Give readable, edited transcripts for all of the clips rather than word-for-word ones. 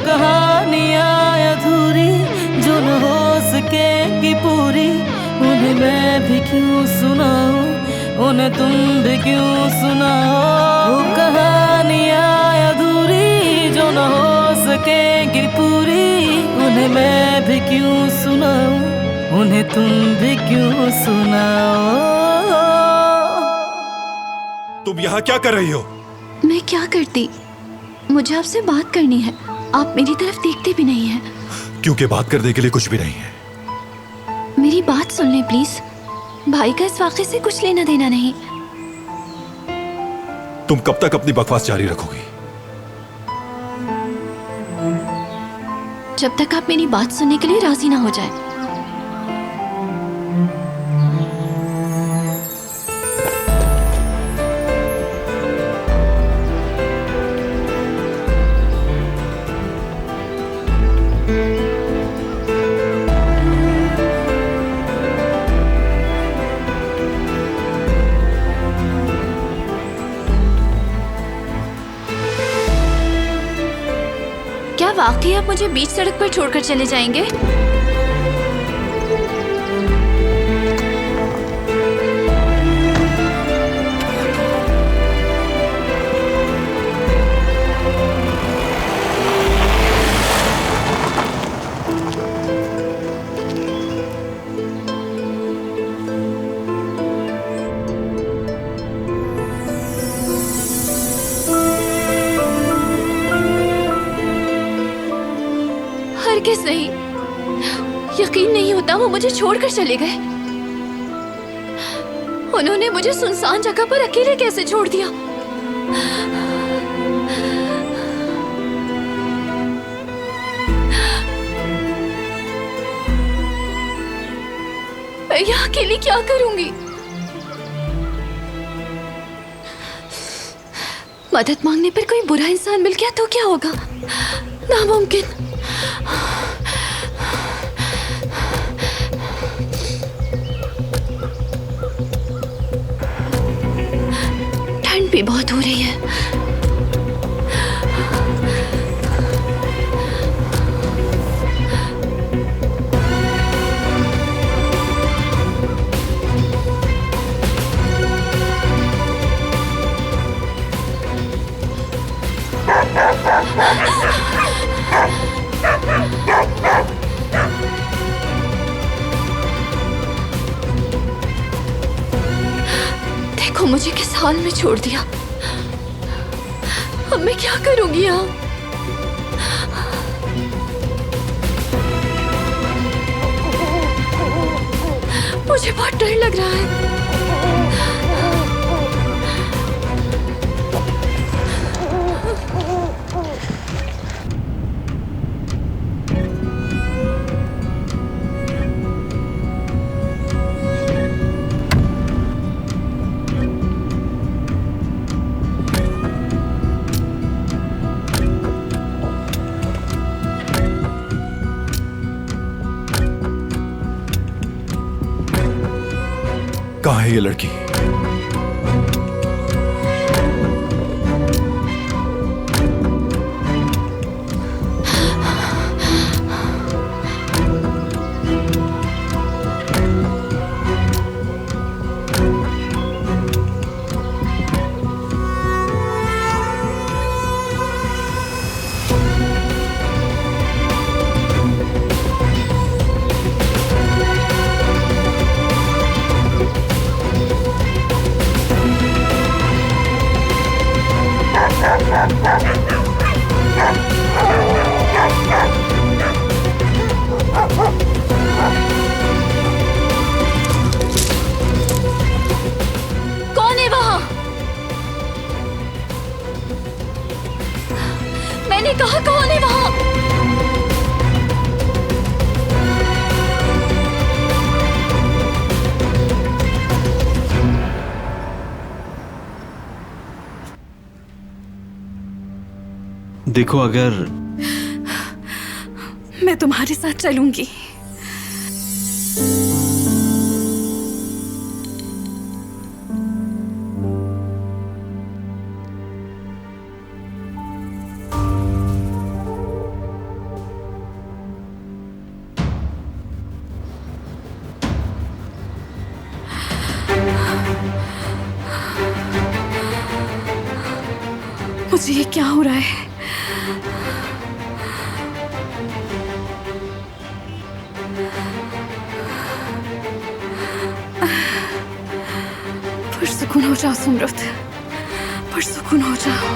कहानियाँ अधूरी जो न हो सकेगी पूरी, उन्हें मैं भी क्यों सुनाऊं, उन्हें तुम भी क्यों सुनाओ। वो कहानियाँ अधूरी जो न हो सकेगी पूरी, उन्हें मैं भी क्यों सुनाऊं, उन्हें तुम भी क्यों सुनाओ। तुम यहाँ क्या कर रही हो? मैं क्या करती, मुझे आपसे बात करनी है। आप मेरी तरफ देखते भी नहीं हैं। क्योंकि बात करने के लिए कुछ भी नहीं है। मेरी बात सुन लें प्लीज। भाई का इस वाक़े से कुछ लेना देना नहीं। तुम कब तक अपनी बकवास जारी रखोगी? जब तक आप मेरी बात सुनने के लिए राजी ना हो जाए। क्या वाकई आप मुझे बीच सड़क पर छोड़कर चले जाएंगे? हरगिज़ नहीं। यकीन नहीं होता वो मुझे छोड़कर चले गए। उन्होंने मुझे सुनसान जगह पर अकेले कैसे छोड़ दिया? मैं यहाँ अकेली क्या करूंगी? मदद मांगने पर कोई बुरा इंसान मिल गया तो क्या होगा? नामुमकिन। ठंड भी बहुत हो रही है। देखो मुझे किस हाल में छोड़ दिया। अब मैं क्या करूंगी यहाँ? मुझे बहुत डर लग रहा है। कहाँ है ये लड़की? कौन है वहां? मैंने कहा कौन है वहां? देखो, अगर मैं तुम्हारे साथ चलूंगी। मुझे ये क्या हो रहा है? पुरसुकून हो जाओ सुमरत, पुरसुकून हो जाओ।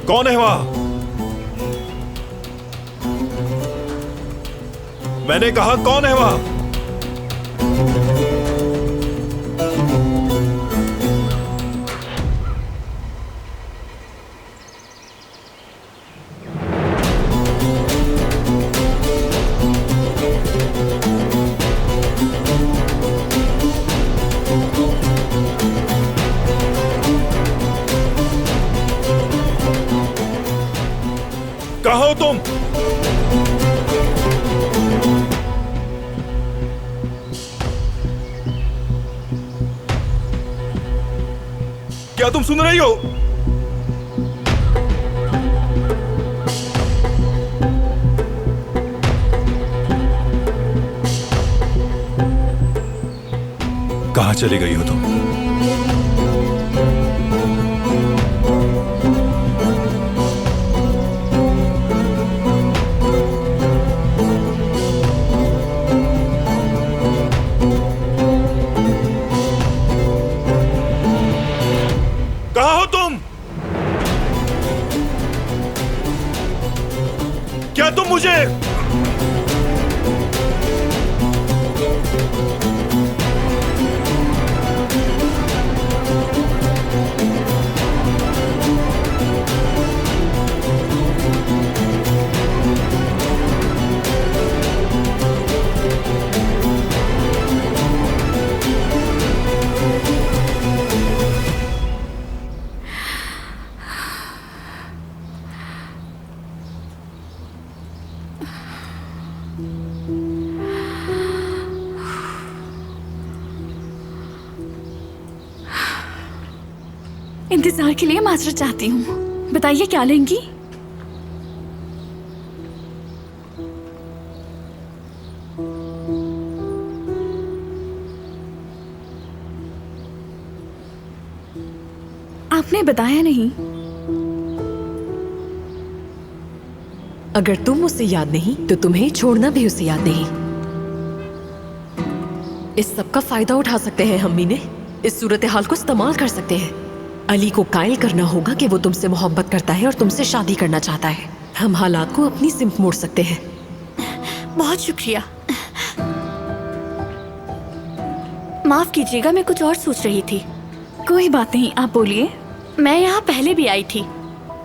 कौन है वहां? मैंने कहा कौन है वहां? कहो तुम। क्या तुम सुन रही हो? कहां चली गई हो तुम? कहां हो तुम? क्या तुम मुझे इंतजार के लिए माजरत चाहती हूँ। बताइए क्या लेंगी? आपने बताया नहीं। अगर तुम उसे याद नहीं तो तुम्हें छोड़ना भी उसे याद नहीं। इस सब का फायदा उठा सकते हैं हम मीने। इस सूरत हाल को इस्तेमाल कर सकते हैं। अली को कायल करना होगा कि वो तुमसे मोहब्बत करता है और तुमसे शादी करना चाहता है। हम हालात को अपनी सिम्त मोड़ सकते हैं। बहुत शुक्रिया। माफ कीजिएगा, मैं कुछ और सोच रही थी। कोई बात नहीं, आप बोलिए। मैं यहाँ पहले भी आई थी।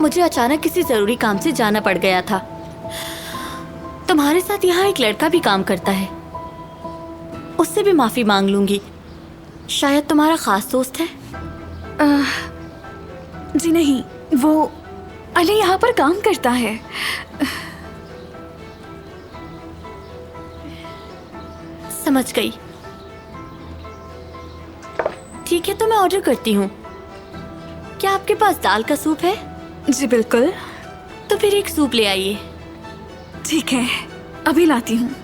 मुझे अचानक किसी जरूरी काम से जाना पड़ गया था। तुम्हारे साथ यहाँ एक लड़का भी काम करता है, उससे भी माफी मांग लूंगी। शायद तुम्हारा खास दोस्त है। जी नहीं, वो अली यहाँ पर काम करता है। समझ गई। ठीक है, तो मैं ऑर्डर करती हूँ। क्या आपके पास दाल का सूप है? जी बिल्कुल। तो फिर एक सूप ले आइए। ठीक है, अभी लाती हूँ।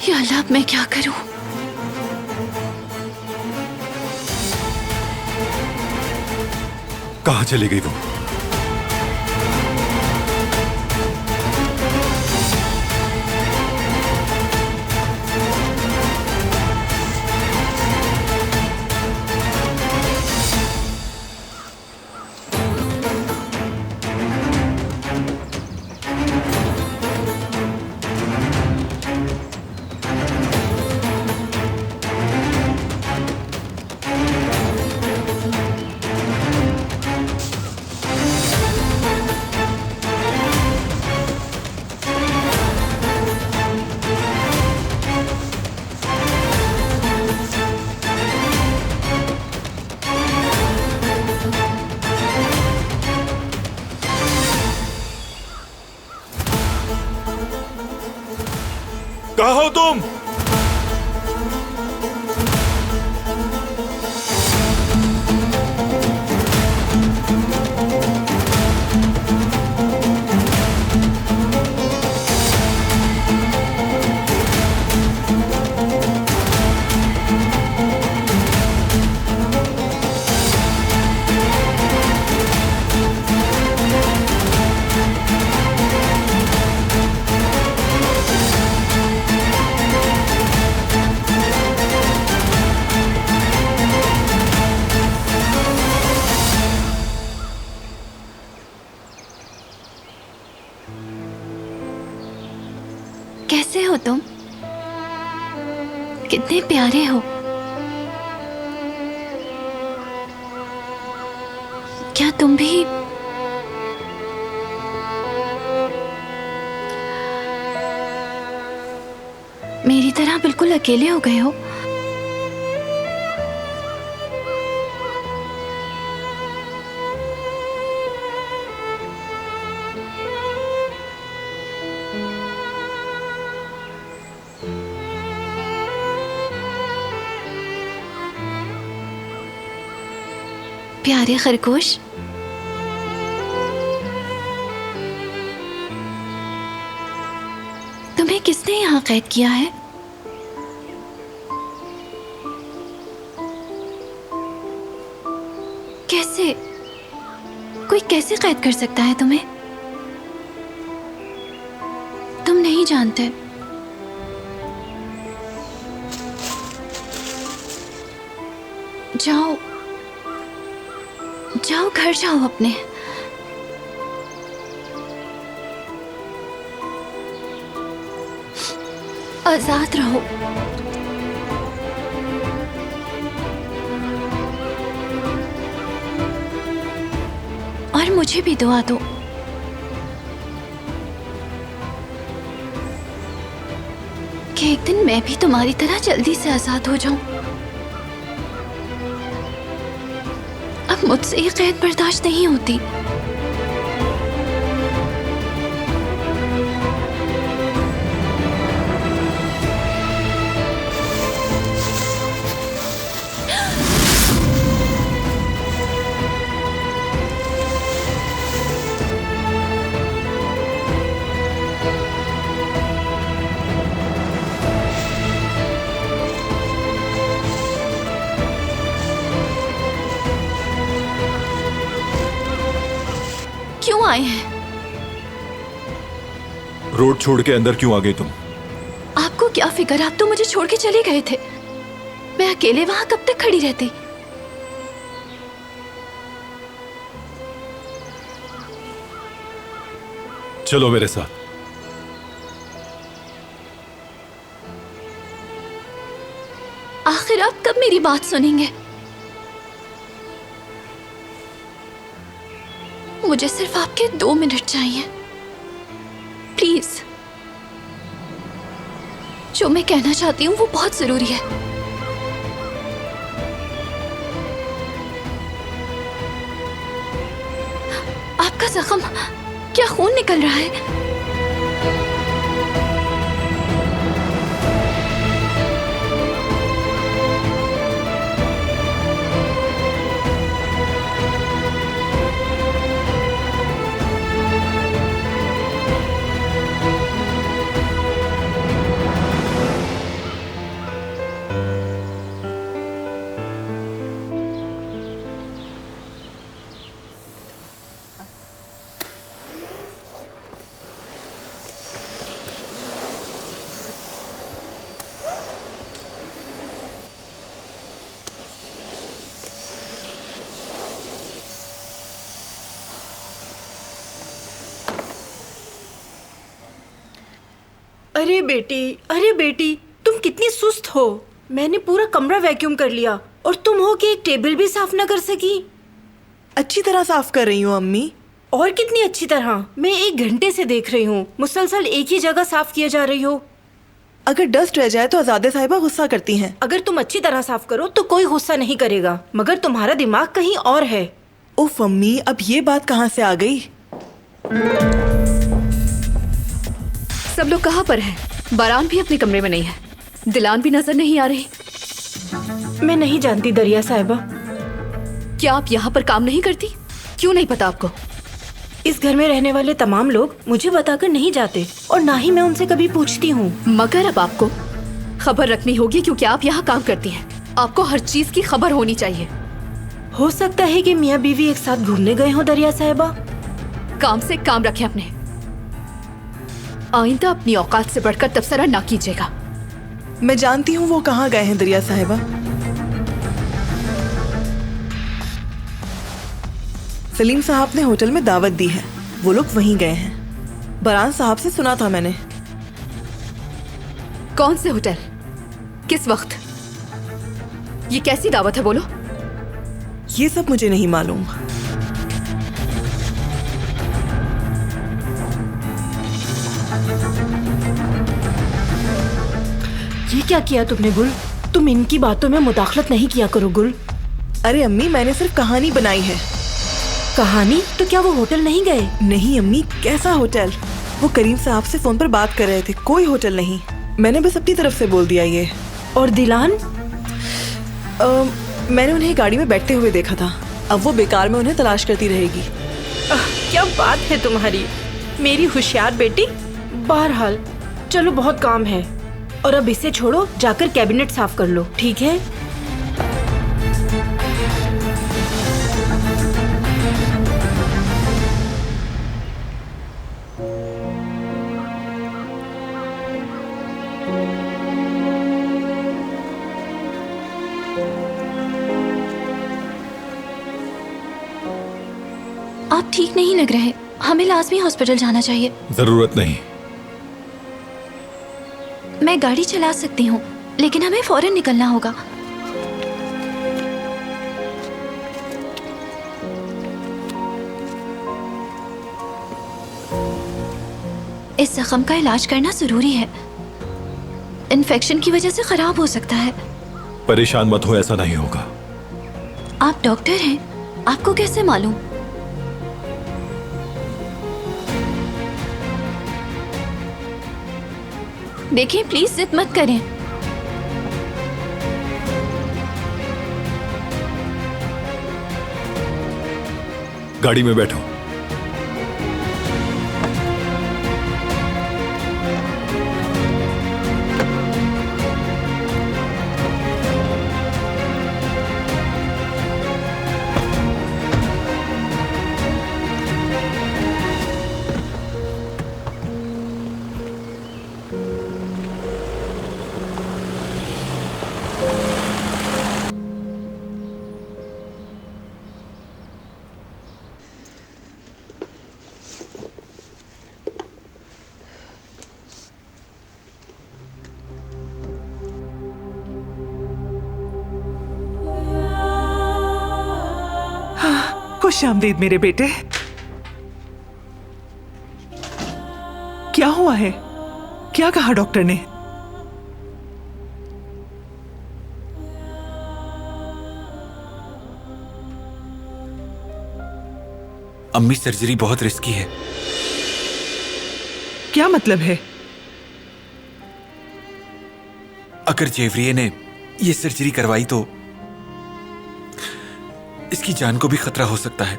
या अल्लाह, अब मैं क्या करूं? कहाँ चली गई वो? कहाँ हो तुम? कैसे हो तुम? कितने प्यारे हो। क्या तुम भी मेरी तरह बिल्कुल अकेले हो गए हो? प्यारे खरगोश, तुम्हें किसने यहाँ कैद किया है? कैसे? कोई कैसे कैद कर सकता है तुम्हें? तुम नहीं जानते। जाओ जाओ, घर जाओ अपने। आजाद रहो। और मुझे भी दुआ दो। कि एक दिन मैं भी तुम्हारी तरह जल्दी से आजाद हो जाऊं। अब मुझसे ये कैद बर्दाश्त नहीं होती। क्यों आए हैं? रोड छोड़ के अंदर क्यों आ गई तुम? आपको क्या फिक्र? आप तो मुझे छोड़ के चले गए थे। मैं अकेले वहां कब तक खड़ी रहती? चलो मेरे साथ। आखिर आप कब मेरी बात सुनेंगे? मुझे सिर्फ आपके 2 मिनट चाहिए, प्लीज। जो मैं कहना चाहती हूँ वो बहुत जरूरी है। आपका जख्म, क्या खून निकल रहा है? अरे बेटी, तुम कितनी सुस्त हो। मैंने पूरा कमरा वैक्यूम कर लिया और तुम हो कि एक टेबल भी साफ न कर सकी। अच्छी तरह साफ कर रही हूँ अम्मी। और कितनी अच्छी तरह, मैं 1 घंटे से देख रही हूँ, मुसलसल एक ही जगह साफ किए जा रही हो। अगर डस्ट रह जाए तो आजादे साहिबा गुस्सा करती हैं। अगर तुम अच्छी तरह साफ करो तो कोई गुस्सा नहीं करेगा, मगर तुम्हारा दिमाग कहीं और है। उफ अम्मी, अब ये बात कहाँ से आ गई? सब लोग कहाँ पर हैं? बारान भी अपने कमरे में नहीं है, दिलान भी नजर नहीं आ रही। मैं नहीं जानती दरिया साहिबा। क्या आप यहाँ पर काम नहीं करती? क्यों नहीं पता आपको? इस घर में रहने वाले तमाम लोग मुझे बताकर नहीं जाते और ना ही मैं उनसे कभी पूछती हूँ। मगर अब आपको खबर रखनी होगी क्योंकि आप यहाँ काम करती हैं। आपको हर चीज की खबर होनी चाहिए। हो सकता है कि मियाँ बीवी एक साथ घूमने गए हो दरिया साहिबा। काम से काम रखें अपने। आइंदा अपनी औकात से बढ़कर तबसरा ना कीजिएगा। मैं जानती हूँ वो कहाँ गए हैं दरिया साहिबा। सलीम साहब ने होटल में दावत दी है, वो लोग वहीं गए हैं। बरान साहब से सुना था मैंने। कौन से होटल? किस वक्त? ये कैसी दावत है बोलो? ये सब मुझे नहीं मालूम। ये क्या किया तुमने गुल? तुम इनकी बातों में मुदाखलत नहीं किया करो गुल। अरे अम्मी, मैंने सिर्फ कहानी बनाई है। कहानी? तो क्या वो होटल नहीं गए? नहीं अम्मी, कैसा होटल? वो करीम साहब से फोन पर बात कर रहे थे, कोई होटल नहीं। मैंने बस अपनी तरफ से बोल दिया ये। और दिलान? मैंने उन्हें गाड़ी में बैठते हुए देखा था। अब वो बेकार में उन्हें तलाश करती रहेगी। क्या बात है तुम्हारी, मेरी होशियार बेटी। बहरहाल चलो, बहुत काम है और अब इसे छोड़ो, जाकर कैबिनेट साफ कर लो, ठीक है? आप ठीक नहीं लग रहे, हमें लाजमी हॉस्पिटल जाना चाहिए। जरूरत नहीं। मैं गाड़ी चला सकती हूँ, लेकिन हमें फौरन निकलना होगा। इस जख्म का इलाज करना जरूरी है। इन्फेक्शन की वजह से खराब हो सकता है। परेशान मत हो, ऐसा नहीं होगा। आप डॉक्टर हैं, आपको कैसे मालूम? देखिए, प्लीज जिद मत करें। गाड़ी में बैठो। खुश आमदीद मेरे बेटे। क्या हुआ है? क्या कहा डॉक्टर ने? अम्मी, सर्जरी बहुत रिस्की है। क्या मतलब है? अगर जेवरिये ने ये सर्जरी करवाई तो इसकी जान को भी खतरा हो सकता है।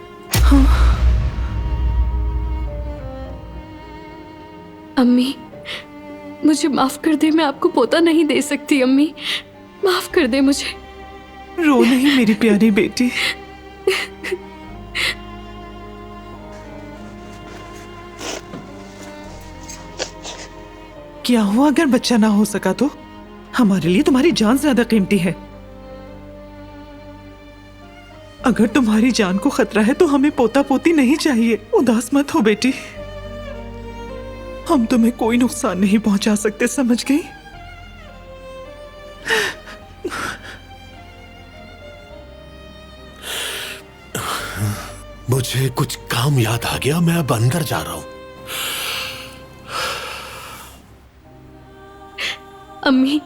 अम्मी, मुझे माफ कर दे, मैं आपको पोता नहीं दे सकती। अम्मी, माफ कर दे मुझे। रो नहीं मेरी प्यारी बेटी। क्या हुआ अगर बच्चा ना हो सका तो? हमारे लिए तुम्हारी जान ज्यादा कीमती है। अगर तुम्हारी जान को खतरा है तो हमें पोता पोती नहीं चाहिए। उदास मत हो बेटी। हम तुम्हें कोई नुकसान नहीं पहुंचा सकते, समझ गई? मुझे कुछ काम याद आ गया, मैं अब अंदर जा रहा हूं। अम्मी,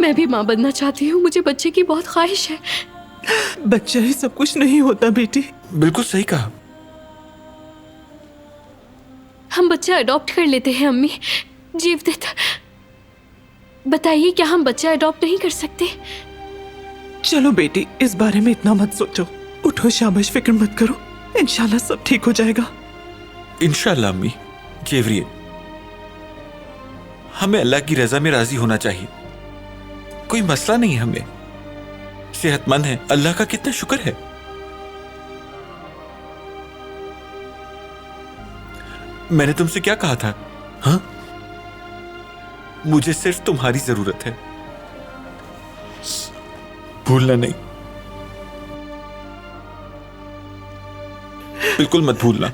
मैं भी माँ बनना चाहती हूँ, मुझे बच्चे की बहुत ख्वाहिश है। बच्चा ही सब कुछ नहीं होता बेटी। बिल्कुल सही कहा। हम बच्चा अडॉप्ट कर लेते हैं अम्मी। जीवदत्त, बताइए क्या हम बच्चा अडॉप्ट नहीं कर सकते? चलो बेटी, इस बारे में इतना मत सोचो। उठो, शाबाश, फिक्र मत करो, इंशाल्लाह सब ठीक हो जाएगा। इंशाल्लाह अम्मी। जेवरिए, हमें अल्लाह की रजा में राजी होना चाहिए। कोई मसला नहीं, हमें सेहतमंद है, अल्लाह का कितना शुक्र है। मैंने तुमसे क्या कहा था? हाँ, मुझे सिर्फ तुम्हारी जरूरत है, भूलना नहीं, बिल्कुल मत भूलना।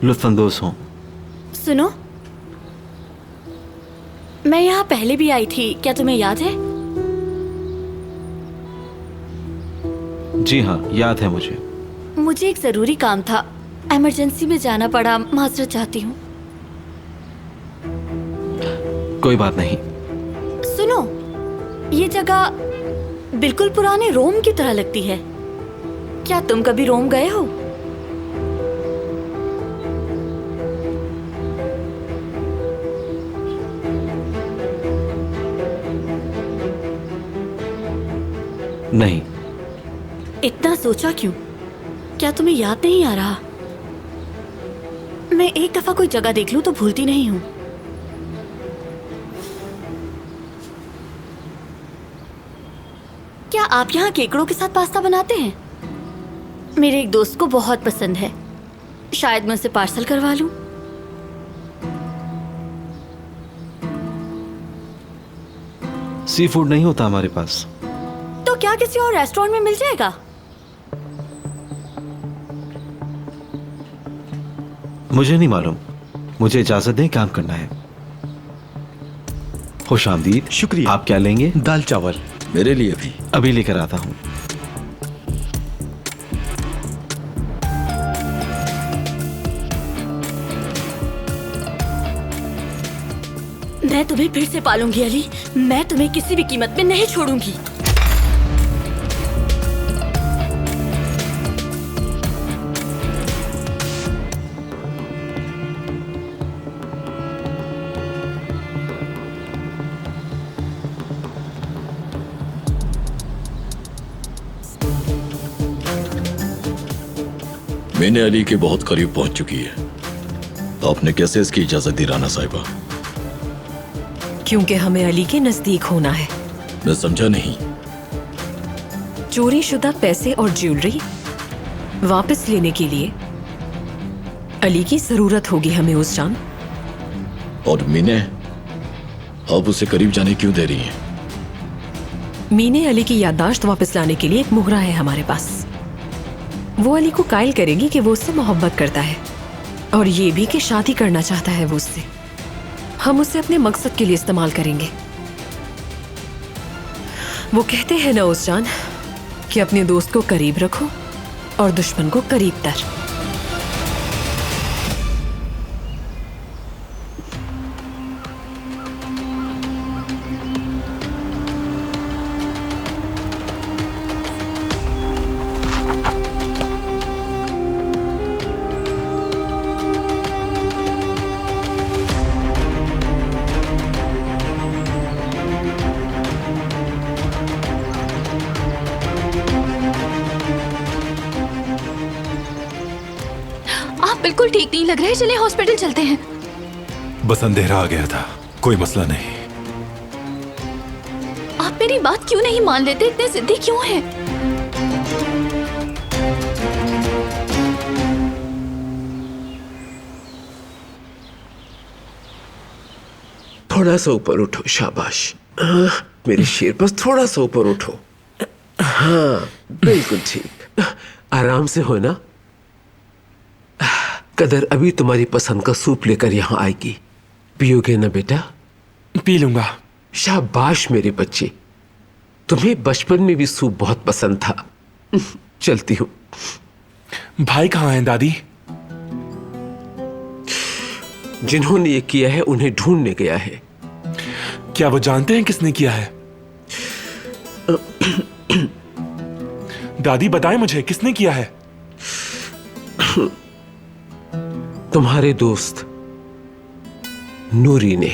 लुत्फानंदोज़ हों। सुनो, मैं यहाँ पहले भी आई थी, क्या तुम्हें याद है? जी हाँ, याद है मुझे। मुझे एक जरूरी काम था, इमरजेंसी में जाना पड़ा, माजरत चाहती हूँ। कोई बात नहीं। सुनो, ये जगह बिल्कुल पुराने रोम की तरह लगती है। क्या तुम कभी रोम गए हो? नहीं। इतना सोचा क्यों? क्या तुम्हें याद नहीं आ रहा? मैं एक दफा कोई जगह देख लूं तो भूलती नहीं हूं। क्या आप यहाँ केकड़ों के साथ पास्ता बनाते हैं? मेरे एक दोस्त को बहुत पसंद है, शायद मैं उसे पार्सल करवा लूं। सी फूड नहीं होता हमारे पास। तो क्या किसी और रेस्टोरेंट में मिल जाएगा? मुझे नहीं मालूम, मुझे इजाजत दें, काम करना है। खुश आमदीद। शुक्रिया। आप क्या लेंगे? दाल चावल। मेरे लिए भी। अभी लेकर आता हूँ। मैं तुम्हें फिर से पालूंगी अली, मैं तुम्हें किसी भी कीमत में नहीं छोड़ूंगी। मैंने अली के बहुत करीब पहुंच चुकी है। आपने कैसे इसकी इजाजत दी राना साहिबा? क्योंकि हमें अली के नजदीक होना है। मैं समझा नहीं। चोरी शुदा पैसे और ज्वेलरी वापस लेने के लिए अली की जरूरत होगी हमें उस जान। और मीने, आप उसे करीब जाने क्यों दे रही हैं? मीने अली की याददाश्त वापस लाने के लिए एक मुहरा है हमारे पास। वो अली को कायल करेगी कि वो उससे मोहब्बत करता है और ये भी कि शादी करना चाहता है वो उससे। हम उसे अपने मकसद के लिए इस्तेमाल करेंगे। वो कहते हैं ना उस जान कि अपने दोस्त को करीब रखो और दुश्मन को करीब तर। बिल्कुल ठीक नहीं लग रहा है, चले हॉस्पिटल चलते हैं। बस अंधेरा आ गया था, कोई मसला नहीं। आप मेरी बात क्यों नहीं मान लेते? इतने जिद्दी क्यों हैं? थोड़ा सा ऊपर उठो, शाबाश। मेरे शेर, बस थोड़ा सा ऊपर उठो। हाँ, बिल्कुल ठीक। आराम से हो ना? कदर अभी तुम्हारी पसंद का सूप लेकर यहाँ आएगी। पियोगे ना बेटा? पी लूंगा। शाबाश मेरे बच्चे, तुम्हें बचपन में भी सूप बहुत पसंद था। चलती हूँ। भाई कहाँ हैं दादी? जिन्होंने ये किया है उन्हें ढूंढने गया है। क्या वो जानते हैं किसने किया है? दादी बताएं मुझे, किसने किया है? तुम्हारे दोस्त नूरी ने।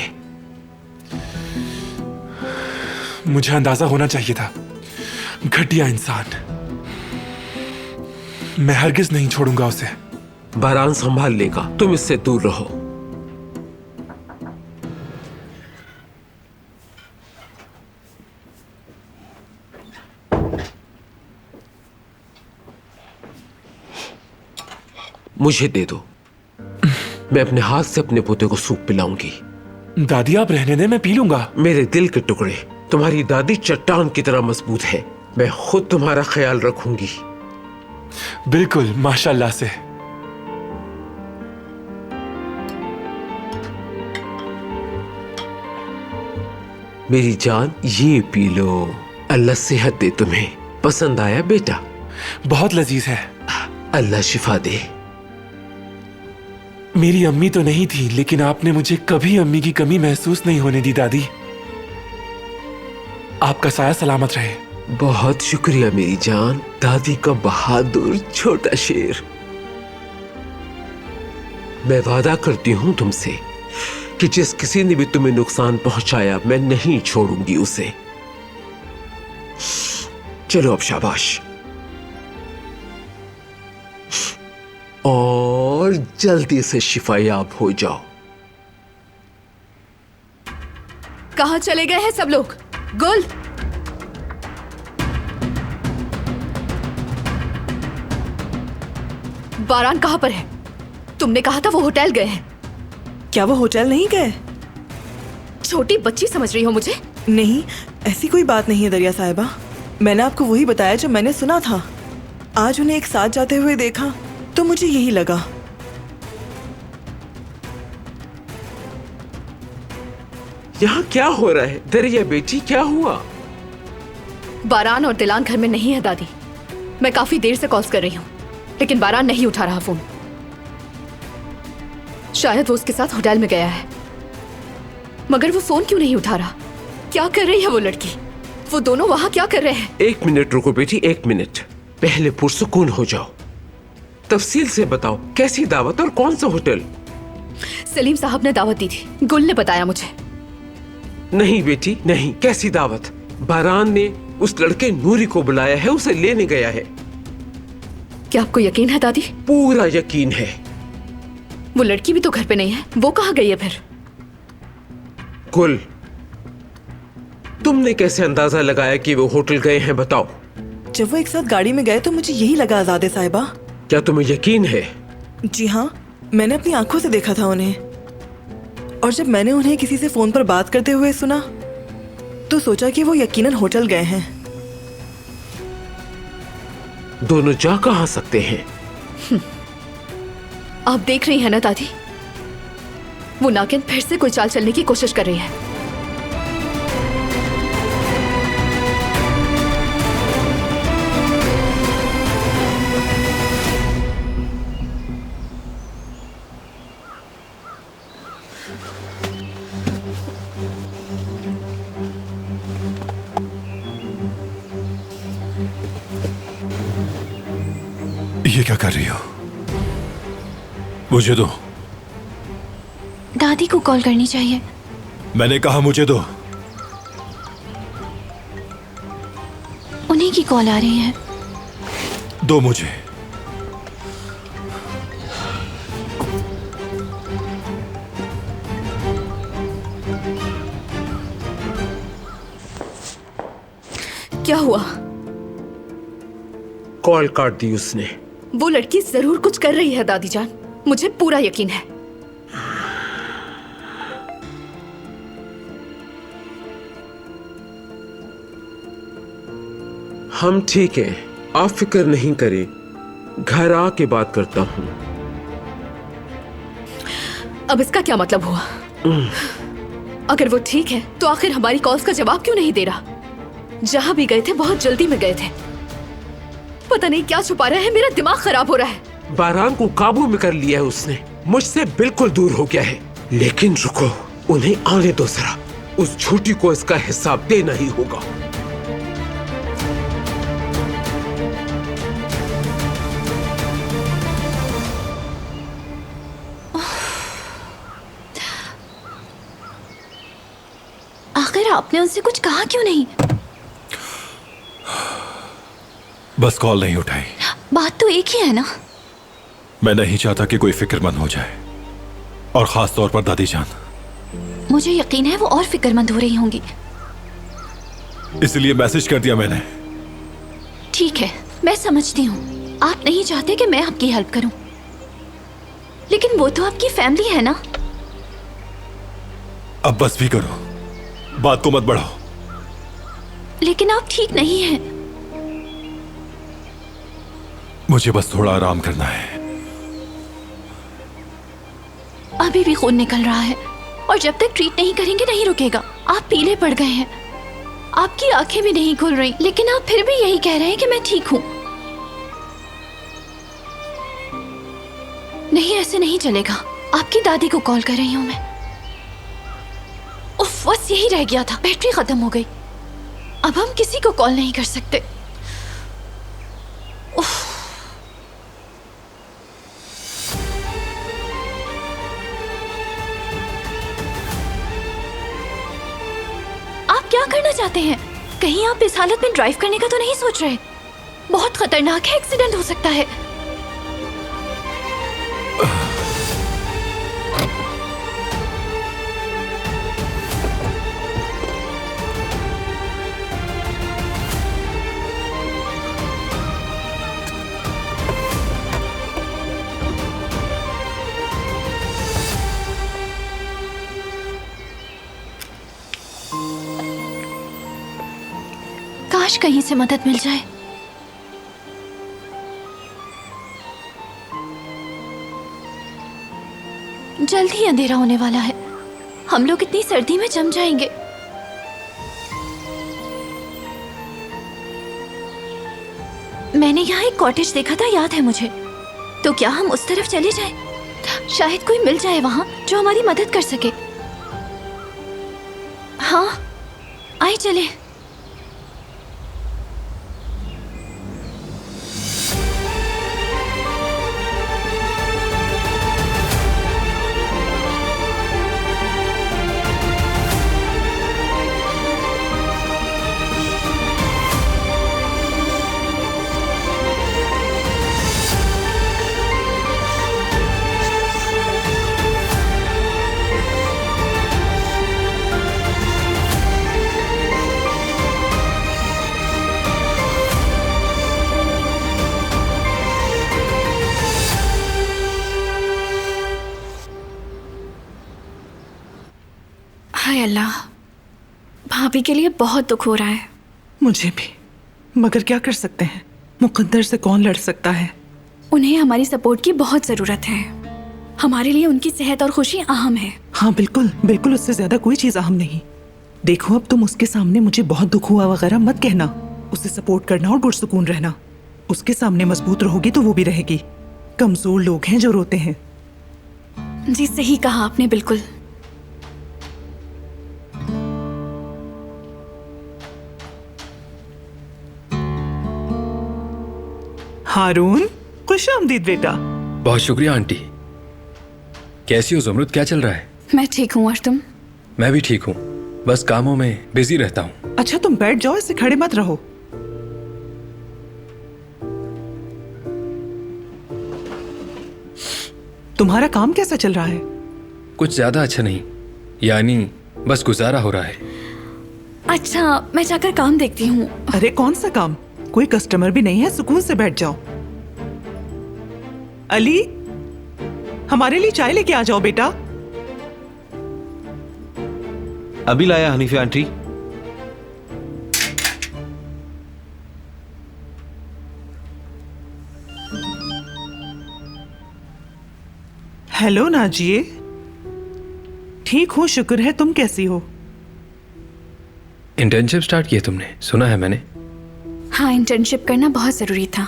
मुझे अंदाजा होना चाहिए था। घटिया इंसान। मैं हरगिज नहीं छोड़ूंगा उसे। बारान संभाल लेगा, तुम इससे दूर रहो। मुझे दे दो, मैं अपने हाथ से अपने पोते को सूप पिलाऊंगी। दादी आप रहने दें, मैं पी लूंगा। मेरे दिल के टुकड़े, तुम्हारी दादी चट्टान की तरह मजबूत है। मैं खुद तुम्हारा ख्याल रखूंगी। बिल्कुल, माशाल्लाह से। मेरी जान, ये पी लो। अल्लाह सेहत दे तुम्हें। पसंद आया बेटा? बहुत लजीज है। अल्लाह शिफा दे। मेरी अम्मी तो नहीं थी, लेकिन आपने मुझे कभी अम्मी की कमी महसूस नहीं होने दी दादी। आपका साया सलामत रहे। बहुत शुक्रिया मेरी जान, दादी का बहादुर छोटा शेर। मैं वादा करती हूं तुमसे कि जिस किसी ने भी तुम्हें नुकसान पहुंचाया, मैं नहीं छोड़ूंगी उसे। चलो अब शाबाश, और जल्दी से शिफायाब हो जाओ। कहाँ चले गए हैं सब लोग? गुल, बारान कहाँ पर है? तुमने कहा था वो होटल गए हैं। क्या वो होटल नहीं गए? छोटी बच्ची समझ रही हो मुझे? नहीं, ऐसी कोई बात नहीं है दरिया साहिबा। मैंने आपको वही बताया जो मैंने सुना था। आज उन्हें एक साथ जाते हुए देखा तो मुझे यही लगा। यहाँ क्या हो रहा है? दरिया बेटी, क्या हुआ? बारान और दिलान घर में नहीं है दादी। मैं काफी देर से कॉल्स कर रही हूँ, लेकिन बारान नहीं उठा रहा फोन। शायद वो उसके साथ होटल में गया है, मगर वो फोन क्यों नहीं उठा रहा? क्या कर रही है वो लड़की? वो दोनों वहां क्या कर रहे हैं? 1 मिनट रुको बेटी, 1 मिनट। पहले पुरसुकून हो जाओ। तफसील से बताओ, कैसी दावत और कौन सा होटल? सलीम साहब ने दावत दी थी, गुल ने बताया मुझे। नहीं बेटी नहीं, कैसी दावत? बारान ने उस लड़के नूरी को बुलाया है, उसे लेने गया है। क्या आपको यकीन है दादी? पूरा यकीन है। वो लड़की भी तो घर पे नहीं है, वो कहाँ गई है फिर? गुल, तुमने कैसे अंदाजा लगाया कि वो होटल गए हैं, बताओ। जब वो एक साथ गाड़ी में गए तो मुझे यही लगा आजादे साहिबा। क्या तुम्हें यकीन है? जी हाँ, मैंने अपनी आंखों से देखा था उन्हें। और जब मैंने उन्हें किसी से फोन पर बात करते हुए सुना तो सोचा कि वो यकीनन होटल गए हैं। दोनों जा कहाँ सकते हैं? आप देख रही हैं ना दादी, वो नागिन फिर से कोई चाल चलने की कोशिश कर रही है। ये क्या कर रही हो? मुझे दो। दादी को कॉल करनी चाहिए। मैंने कहा मुझे दो। उन्हीं की कॉल आ रही है। दो मुझे। क्या हुआ? कॉल काट दी उसने। वो लड़की जरूर कुछ कर रही है दादी जान, मुझे पूरा यकीन है। हम ठीक हैं, आप फिक्र नहीं करें, घर आके बात करता हूँ। अब इसका क्या मतलब हुआ? अगर वो ठीक है तो आखिर हमारी कॉल्स का जवाब क्यों नहीं दे रहा? जहां भी गए थे बहुत जल्दी में गए थे, पता नहीं क्या छुपा रहा है, मेरा दिमाग खराब हो रहा है। बारान को काबू में कर लिया है उसने, मुझसे बिल्कुल दूर हो गया है। लेकिन रुको, उन्हें आने दो जरा, उस झूठी को इसका हिसाब देना ही होगा। आखिर आपने उनसे कुछ कहा क्यों नहीं? बस कॉल नहीं उठाई। बात तो एक ही है ना। मैं नहीं चाहता कि कोई फिक्रमंद हो जाए, और खास तौर पर दादी जान। मुझे यकीन है वो और फिक्रमंद हो रही होंगी, इसलिए मैसेज कर दिया मैंने। ठीक है, मैं समझती हूँ आप नहीं चाहते कि मैं आपकी हेल्प करूं, लेकिन वो तो आपकी फैमिली है ना। अब बस भी करो, बात को मत बढ़ाओ। लेकिन आप ठीक नहीं हैं। मुझे बस थोड़ा आराम करना है। अभी भी खून निकल रहा है और जब तक ट्रीट नहीं करेंगे नहीं रुकेगा। आप पीले पड़ गए हैं, आपकी आंखें भी नहीं खुल रही, लेकिन आप फिर भी यही कह रहे हैं कि मैं ठीक हूं। नहीं, ऐसे नहीं चलेगा। आपकी दादी को कॉल कर रही हूं मैं। उफ, बस यही रह गया था, बैटरी खत्म हो गई। अब हम किसी को कॉल नहीं कर सकते। उफ। आप क्या करना चाहते हैं? कहीं आप इस हालत में ड्राइव करने का तो नहीं सोच रहे? बहुत खतरनाक है, एक्सीडेंट हो सकता है। काश कहीं से मदद मिल जाए। जल्द ही अंधेरा होने वाला है, हम लोग इतनी सर्दी में जम जाएंगे। मैंने यहाँ एक कॉटेज देखा था, याद है मुझे। तो क्या हम उस तरफ चले जाएं? शायद कोई मिल जाए वहां जो हमारी मदद कर सके। हाँ, आइए चले। हाय अल्लाह, भाभी के लिए बहुत दुख हो रहा है। मुझे भी, मगर क्या कर सकते हैं, मुकद्दर से कौन लड़ सकता है। उन्हें हमारी सपोर्ट की बहुत जरूरत है। हमारे लिए उनकी सेहत और खुशी अहम है। हाँ बिल्कुल बिल्कुल, उससे ज्यादा कोई चीज अहम नहीं। देखो, अब तुम उसके सामने मुझे बहुत दुख हुआ वगैरह मत कहना। उसे सपोर्ट करना और पुरसुकून रहना। उसके सामने मजबूत रहोगी तो वो भी रहेगी। कमजोर लोग हैं जो रोते हैं। जी सही कहा आपने, बिल्कुल। हारून, खुश आमदीद बेटा। बहुत शुक्रिया आंटी। कैसी हो ज़ुमरुद, क्या चल रहा है? मैं ठीक हूँ, और तुम? मैं भी ठीक हूँ, बस कामों में बिजी रहता हूँ। अच्छा तुम बैठ जाओ, इससे खड़े मत रहो। तुम्हारा काम कैसा चल रहा है? कुछ ज्यादा अच्छा नहीं, यानी बस गुजारा हो रहा है। अच्छा, मैं जाकर काम देखती हूँ। अरे कौन सा काम? कोई कस्टमर भी नहीं है, सुकून से बैठ जाओ। अली, हमारे लिए चाय लेके आ जाओ बेटा। अभी लाया हनीफा आंटी। हेलो नाजिए, ठीक हूँ शुक्र है, तुम कैसी हो? इंटर्नशिप स्टार्ट की है तुमने, सुना है मैंने। हाँ, इंटर्नशिप करना बहुत जरूरी था।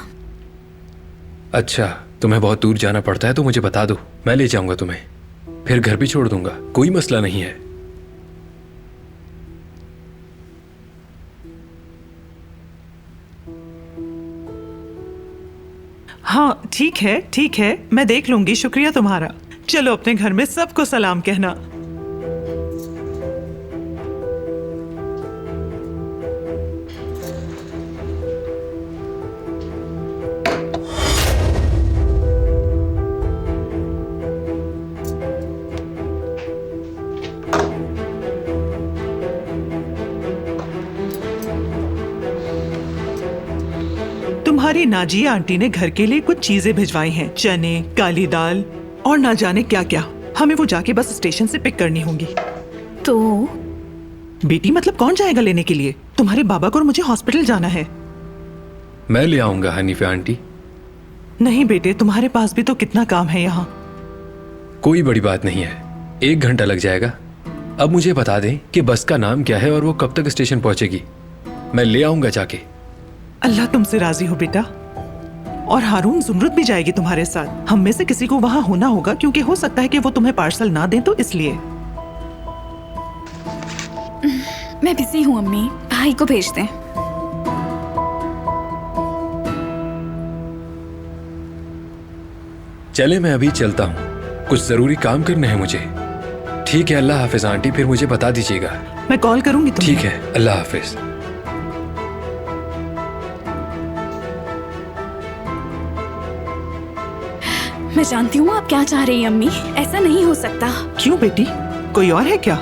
अच्छा, तुम्हें बहुत दूर जाना पड़ता है तो मुझे बता दो, मैं ले जाऊंगा तुम्हें, फिर घर भी छोड़ दूंगा, कोई मसला नहीं है। हाँ ठीक है, मैं देख लूंगी, शुक्रिया तुम्हारा। चलो अपने घर में सबको सलाम कहना। तुम्हारी नाजिया आंटी ने घर के लिए कुछ चीजें भिजवाई हैं, चने, काली दाल और ना जाने क्या क्या। हमें वो जाके बस स्टेशन से पिक करनी होंगी। तो बेटी मतलब कौन जाएगा लेने के लिए? तुम्हारे बाबा को और मुझे हॉस्पिटल जाना है। मैं ले आऊंगा हनीफा आंटी। नहीं बेटे, तुम्हारे पास भी तो कितना काम है यहाँ। कोई बड़ी बात नहीं है, 1 घंटा लग जाएगा। अब मुझे बता दें कि बस का नाम क्या है और वो कब तक स्टेशन पहुंचेगी, मैं ले आऊंगा जाके। अल्लाह तुमसे राजी हो बेटा। और हारून, जुमरुद भी जाएगी तुम्हारे साथ। हम में से किसी को वहाँ होना होगा, क्योंकि हो सकता है कि वो तुम्हें पार्सल ना दें, तो इसलिए। मैं बिजी हूँ अम्मी, भाई को भेज दें। चले, मैं अभी चलता हूँ, कुछ जरूरी काम करने हैं मुझे। ठीक है, अल्लाह हाफिज आंटी, फिर मुझे बता दीजिएगा। मैं कॉल करूंगी तुम्हें। ठीक है, अल्लाह हाफिज। मैं जानती हूँ आप क्या चाह रही हैं अम्मी, ऐसा नहीं हो सकता। क्यों बेटी, कोई और है क्या?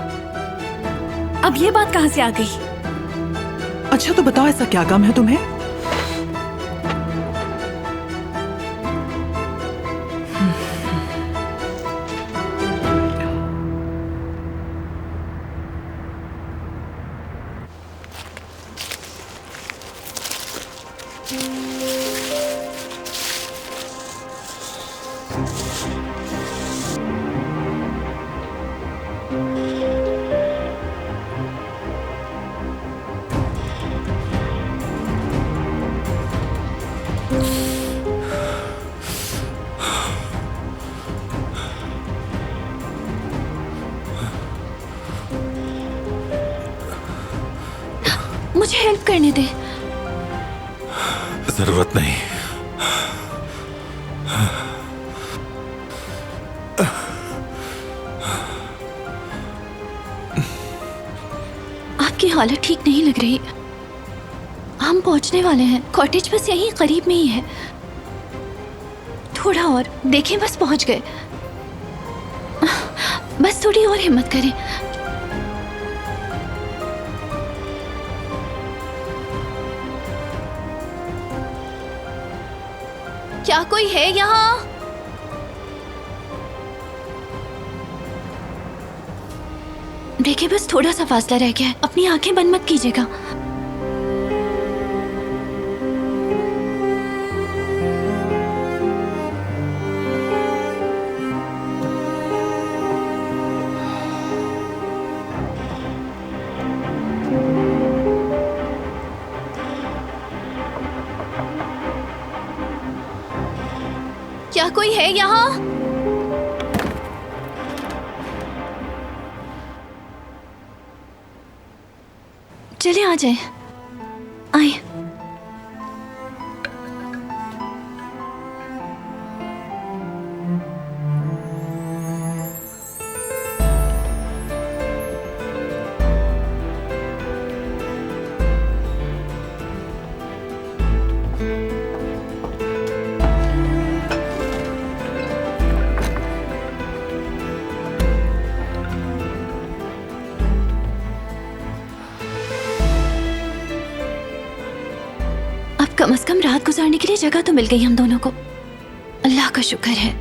अब ये बात कहाँ से आ गई? अच्छा तो बताओ, ऐसा क्या काम है तुम्हें? मुझे हेल्प करने दे। जरूरत नहीं। आपकी हालत ठीक नहीं लग रही। हम पहुंचने वाले हैं, कॉटेज बस यहीं करीब में ही है। थोड़ा और देखें, बस पहुंच गए। बस थोड़ी और हिम्मत करें। क्या कोई है यहाँ? देखिए, बस थोड़ा सा फासला रह गया है, अपनी आंखें बंद मत कीजिएगा। क्या कोई है यहाँ? चले आ जाए, आए। कम से कम रात गुजारने के लिए जगह तो मिल गई हम दोनों को। अल्लाह का शुक्र है।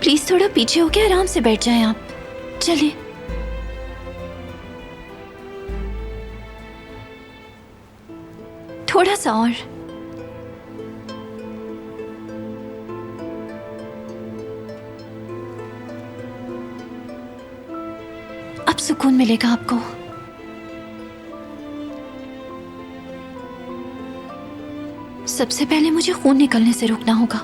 प्लीज थोड़ा पीछे होके आराम से बैठ जाएं आप। चलिए। थोड़ा सा और। अब सुकून मिलेगा आपको। सबसे पहले मुझे खून निकलने से रोकना होगा।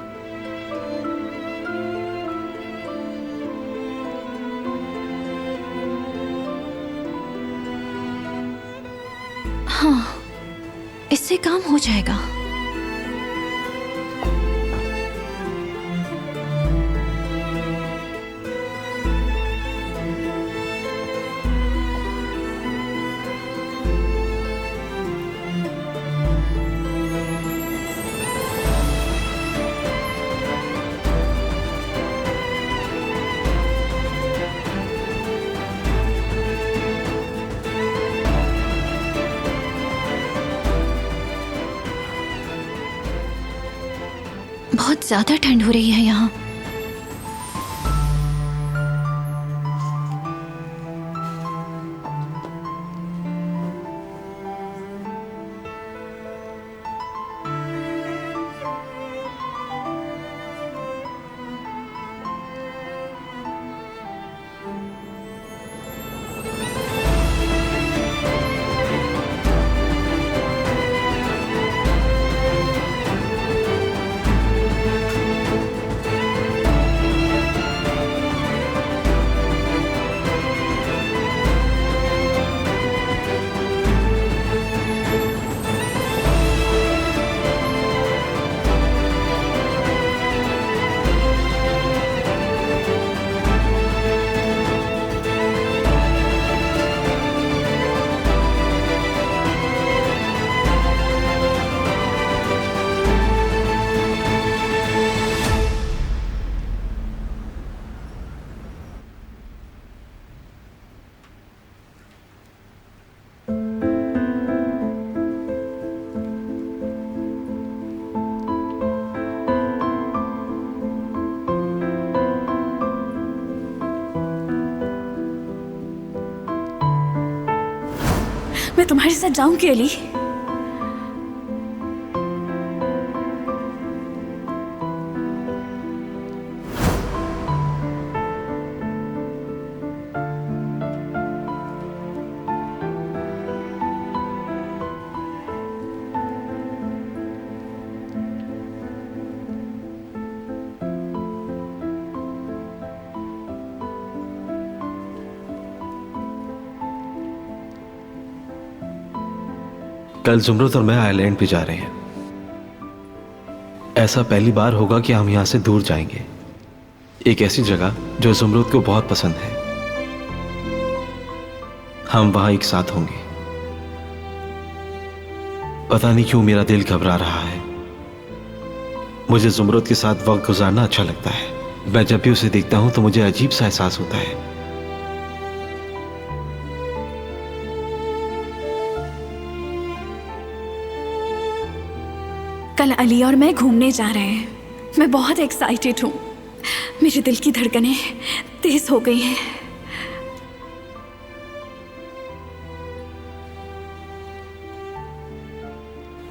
हाँ, इससे काम हो जाएगा। बहुत ज्यादा ठंड हो रही है यहाँ। मैं तुम्हारे साथ जाऊंगी अली। कल जुमरुत और मैं आइलैंड पे जा रहे हैं। ऐसा पहली बार होगा कि हम यहां से दूर जाएंगे, एक ऐसी जगह जो जुमरुत को बहुत पसंद है। हम वहां एक साथ होंगे। पता नहीं क्यों मेरा दिल घबरा रहा है। मुझे जुमरुत के साथ वक्त गुजारना अच्छा लगता है। मैं जब भी उसे देखता हूं तो मुझे अजीब सा एहसास होता है। कल अली और मैं घूमने जा रहे हैं। मैं बहुत एक्साइटेड हूँ। मेरे दिल की धड़कनें तेज हो गई हैं।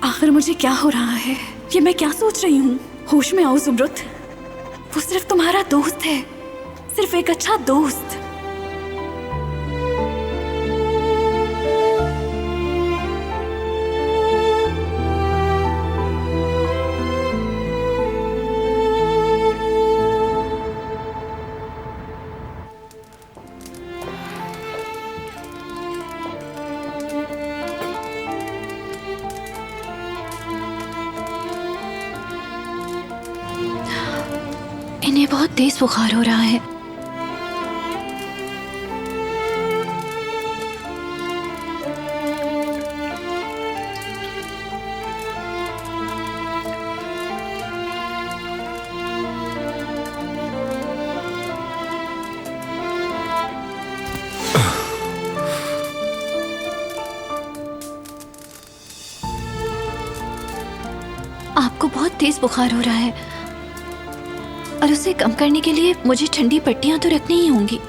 आखिर मुझे क्या हो रहा है? ये मैं क्या सोच रही हूँ? होश में आओ जुमरुत। वो सिर्फ तुम्हारा दोस्त है, सिर्फ एक अच्छा दोस्त। इन्हें बहुत तेज बुखार हो रहा है। तेज बुखार हो रहा है और उसे कम करने के लिए मुझे ठंडी पट्टियां तो रखनी ही होंगी।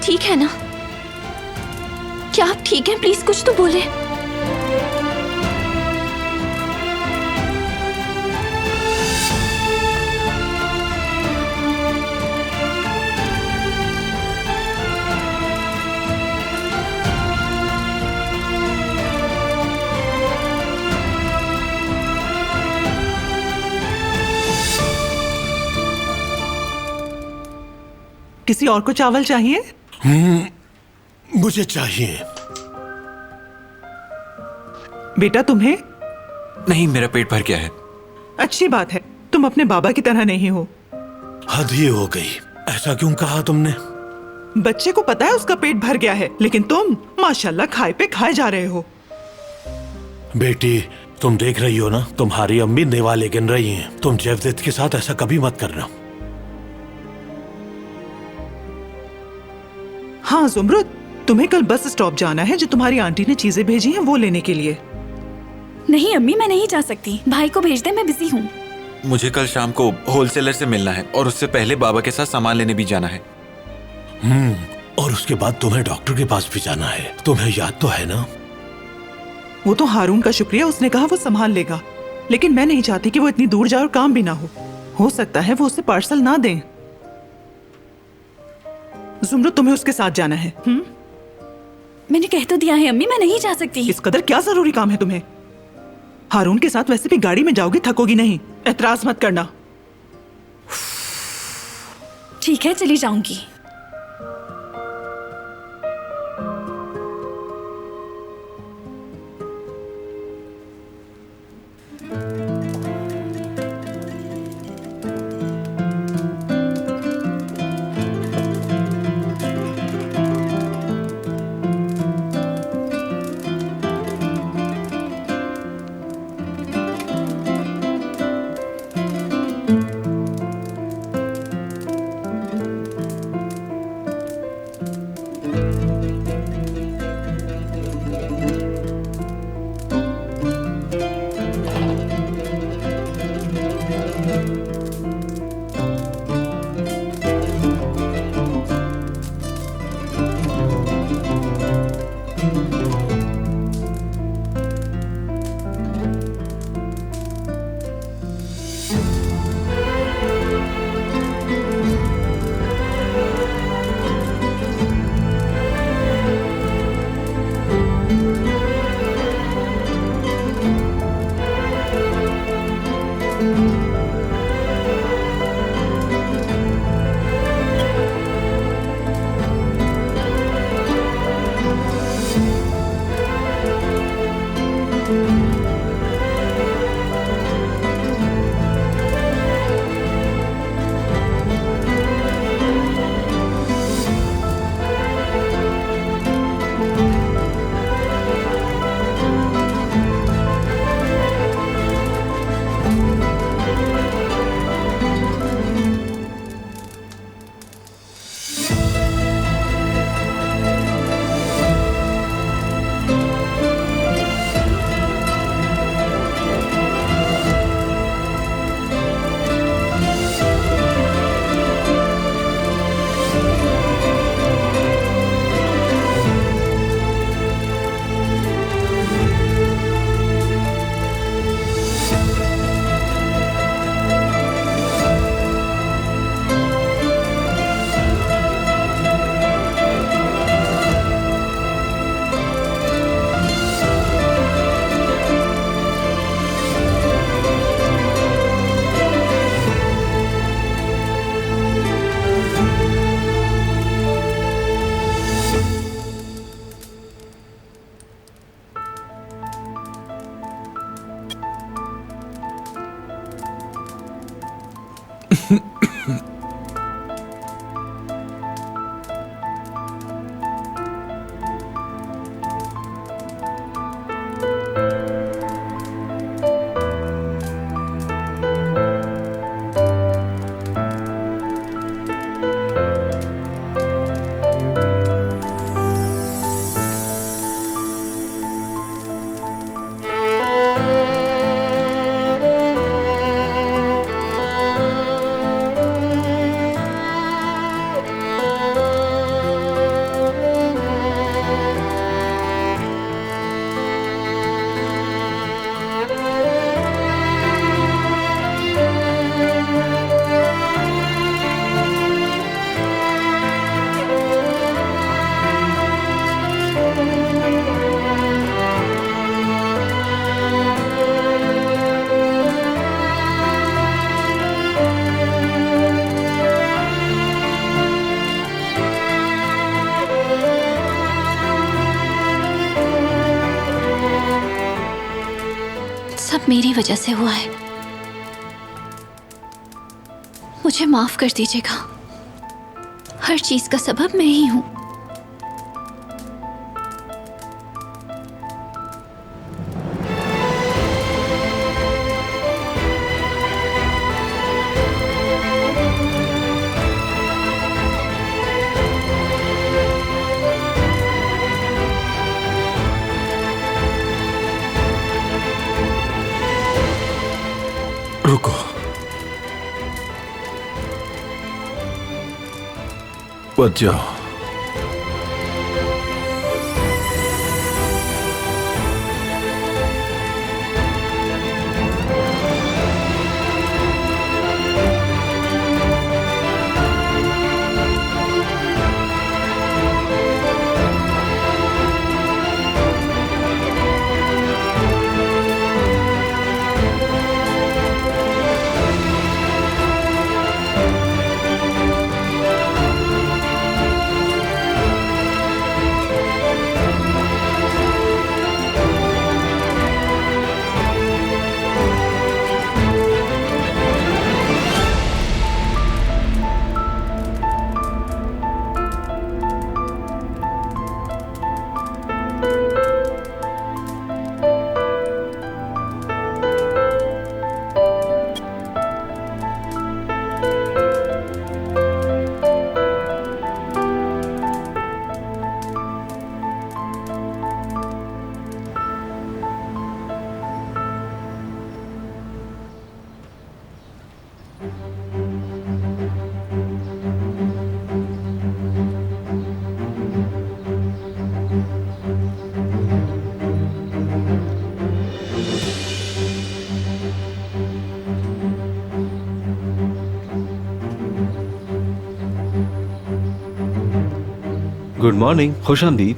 ठीक है ना? क्या आप ठीक हैं? प्लीज कुछ तो बोले। किसी और को चावल चाहिए? मुझे चाहिए। बेटा तुम्हें? नहीं, मेरा पेट भर गया है। अच्छी बात है, तुम अपने बाबा की तरह नहीं हो। हद ही हो गई, ऐसा क्यों कहा तुमने? बच्चे को पता है उसका पेट भर गया है, लेकिन तुम माशाल्लाह खाए पे खाए जा रहे हो। बेटी, तुम देख रही हो ना, तुम्हारी अम्मी दिवाले गिन रही हैं। तुम जैवजिद के साथ ऐसा कभी मत करना। हाँ जुमरुद, तुम्हें कल बस स्टॉप जाना है, जो तुम्हारी आंटी ने चीजें भेजी हैं वो लेने के लिए। नहीं अम्मी, मैं नहीं जा सकती। भाई को भेज दे, मैं बिजी हूँ। मुझे कल शाम को होलसेलर से मिलना है और उससे पहले बाबा के साथ सामान लेने भी जाना है। और उसके बाद तुम्हें डॉक्टर के पास भी जाना है। तुम्हें याद तो है ना? वो तो हारून का शुक्रिया, उसने कहा वो संभाल लेगा, लेकिन मैं नहीं चाहती कि वो इतनी दूर जाए और काम भी ना हो सकता है वो उसे पार्सल ना दें। जुमरुद, तुम्हें उसके साथ जाना है। मैंने कह तो दिया है अम्मी, मैं नहीं जा सकती। इस कदर क्या जरूरी काम है तुम्हें? हारून के साथ वैसे भी गाड़ी में जाओगी, थकोगी नहीं। एतराज मत करना। ठीक है, चली जाऊंगी। मेरी वजह से हुआ है। मुझे माफ कर दीजिएगा। हर चीज का सबब मैं ही हूं। रुको, मत जाओ। गुड मॉर्निंग, खुश आमदीद।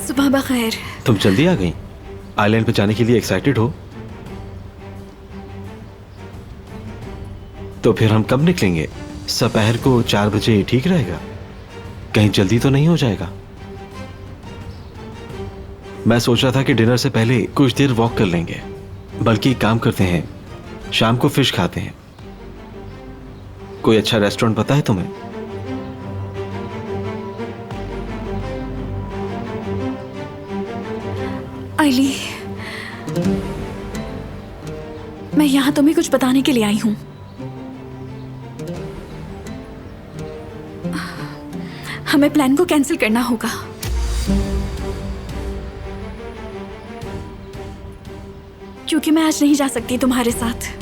सुबह बखैर। तुम जल्दी आ गई। आइलैंड पे जाने के लिए एक्साइटेड हो? तो फिर हम कब निकलेंगे? दोपहर को 4 बजे ठीक रहेगा? कहीं जल्दी तो नहीं हो जाएगा? मैं सोच रहा था कि डिनर से पहले कुछ देर वॉक कर लेंगे। बल्कि एक काम करते हैं, शाम को फिश खाते हैं। कोई अच्छा रेस्टोरेंट पता है तुम्हें? आइली, मैं यहां तुम्हें कुछ बताने के लिए आई हूं। हमें प्लान को कैंसिल करना होगा। क्योंकि मैं आज नहीं जा सकती तुम्हारे साथ।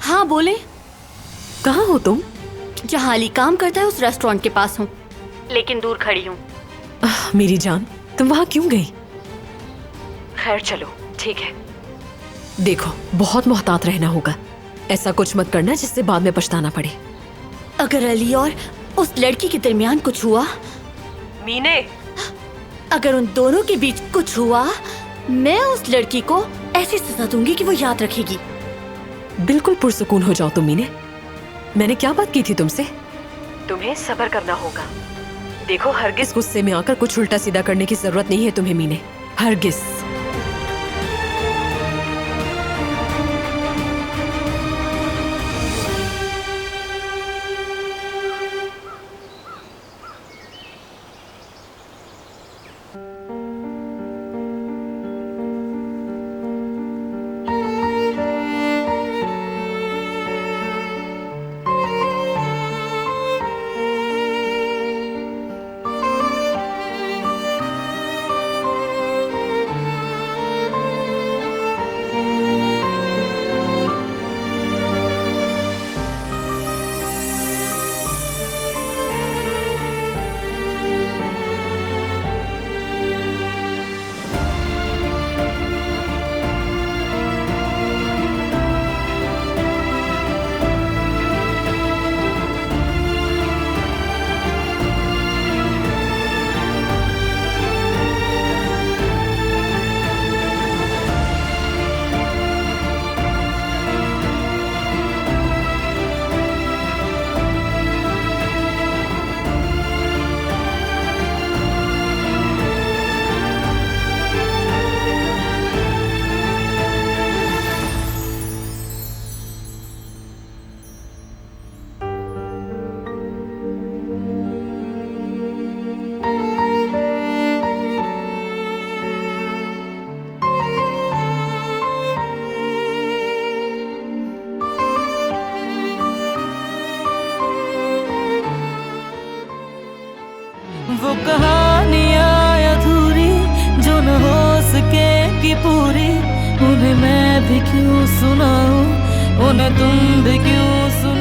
हाँ बोले। कहाँ हो तुम? जहाँ अली काम करता है उस रेस्टोरेंट के पास हूँ, लेकिन दूर खड़ी हूँ। मेरी जान, तुम वहाँ क्यों गई? खैर चलो, ठीक है। देखो, बहुत मोहतात रहना होगा। ऐसा कुछ मत करना जिससे बाद में पछताना पड़े। अगर अली और उस लड़की के दरमियान कुछ हुआ, मीने, अगर उन दोनों के बीच कुछ हुआ, मैं उस लड़की को ऐसी सजा दूंगी कि वो याद रखेगी। बिल्कुल पुरसुकून हो जाओ तुम मीने। मैंने क्या बात की थी तुमसे? तुम्हें सब्र करना होगा। देखो, हरगिज गुस्से में आकर कुछ उल्टा सीधा करने की जरूरत नहीं है तुम्हें मीने, हरगिज। उन्हें मैं भी क्यों सुनाऊं, उन्हें तुम भी क्यों सुनाओ।